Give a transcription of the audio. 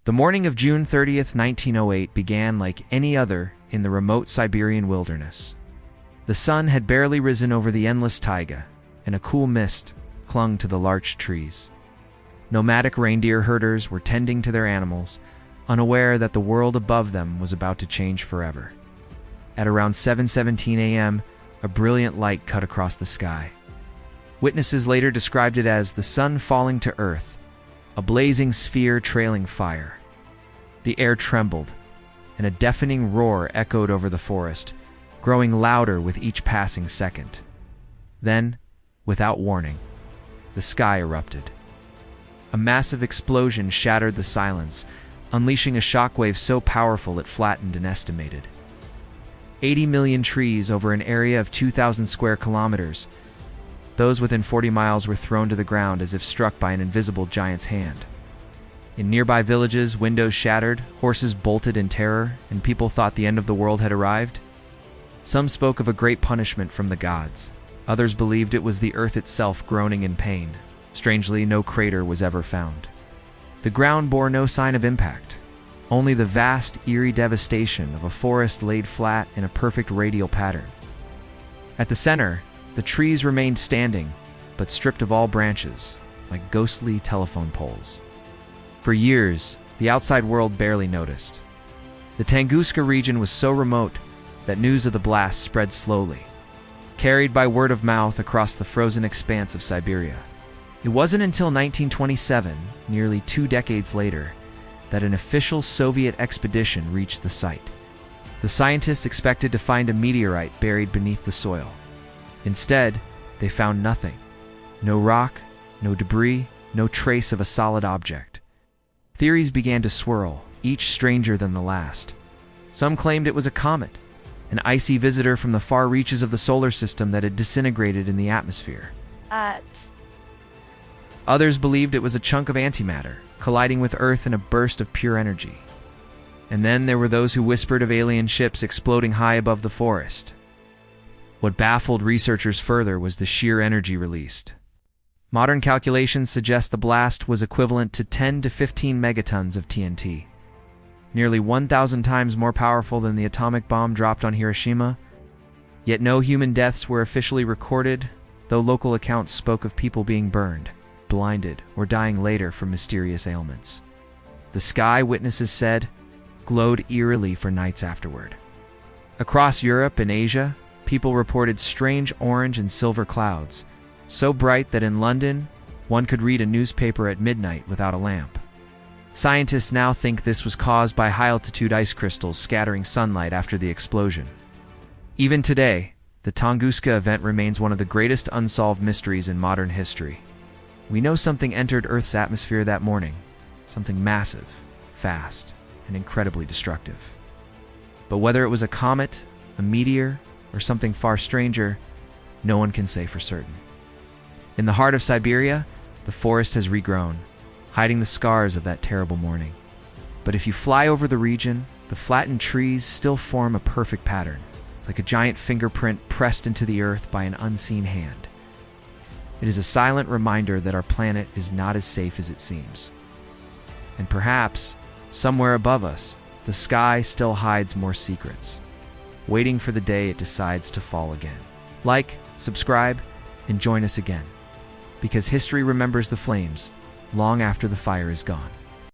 The morning of June 30th, 1908 began like any other in the remote Siberian wilderness. The sun had barely risen over the endless taiga, and a cool mist clung to the larch trees. Nomadic reindeer herders were tending to their animals, unaware that the world above them was about to change forever. At around 7:17 a.m., a brilliant light cut across the sky. Witnesses later described it as the sun falling to earth, a blazing sphere trailing fire. The air trembled, and a deafening roar echoed over the forest, growing louder with each passing second. Then, without warning, the sky erupted. A massive explosion shattered the silence, unleashing a shockwave so powerful it flattened an estimated 80 million trees over an area of 2,000 square kilometers. Those within 40 miles were thrown to the ground as if struck by an invisible giant's hand. In nearby villages, windows shattered, horses bolted in terror, and people thought the end of the world had arrived. Some spoke of a great punishment from the gods. Others believed it was the earth itself groaning in pain. Strangely, no crater was ever found. The ground bore no sign of impact, only the vast, eerie devastation of a forest laid flat in a perfect radial pattern. At the center, the trees remained standing, but stripped of all branches, like ghostly telephone poles. For years, the outside world barely noticed. The Tunguska region was so remote that news of the blast spread slowly, carried by word of mouth across the frozen expanse of Siberia. It wasn't until 1927, nearly 2 decades later, that an official Soviet expedition reached the site. The scientists expected to find a meteorite buried beneath the soil. Instead, they found nothing. No rock, no debris, no trace of a solid object. Theories began to swirl, each stranger than the last. Some claimed it was a comet, an icy visitor from the far reaches of the solar system that had disintegrated in the atmosphere. Others believed it was a chunk of antimatter, colliding with Earth in a burst of pure energy. And then there were those who whispered of alien ships exploding high above the forest. What baffled researchers further was the sheer energy released. Modern calculations suggest the blast was equivalent to 10 to 15 megatons of TNT, nearly 1,000 times more powerful than the atomic bomb dropped on Hiroshima. Yet no human deaths were officially recorded, though local accounts spoke of people being burned, blinded, or dying later from mysterious ailments. The sky, witnesses said, glowed eerily for nights afterward. Across Europe and Asia, people reported strange orange and silver clouds, so bright that in London, one could read a newspaper at midnight without a lamp. Scientists now think this was caused by high-altitude ice crystals scattering sunlight after the explosion. Even today, the Tunguska Event remains one of the greatest unsolved mysteries in modern history. We know something entered Earth's atmosphere that morning, something massive, fast, and incredibly destructive. But whether it was a comet, a meteor, or something far stranger, no one can say for certain. In the heart of Siberia, the forest has regrown, hiding the scars of that terrible morning. But if you fly over the region, the flattened trees still form a perfect pattern, like a giant fingerprint pressed into the earth by an unseen hand. It is a silent reminder that our planet is not as safe as it seems. And perhaps, somewhere above us, the sky still hides more secrets, waiting for the day it decides to fall again. Like, subscribe, and join us again, because history remembers the flames long after the fire is gone.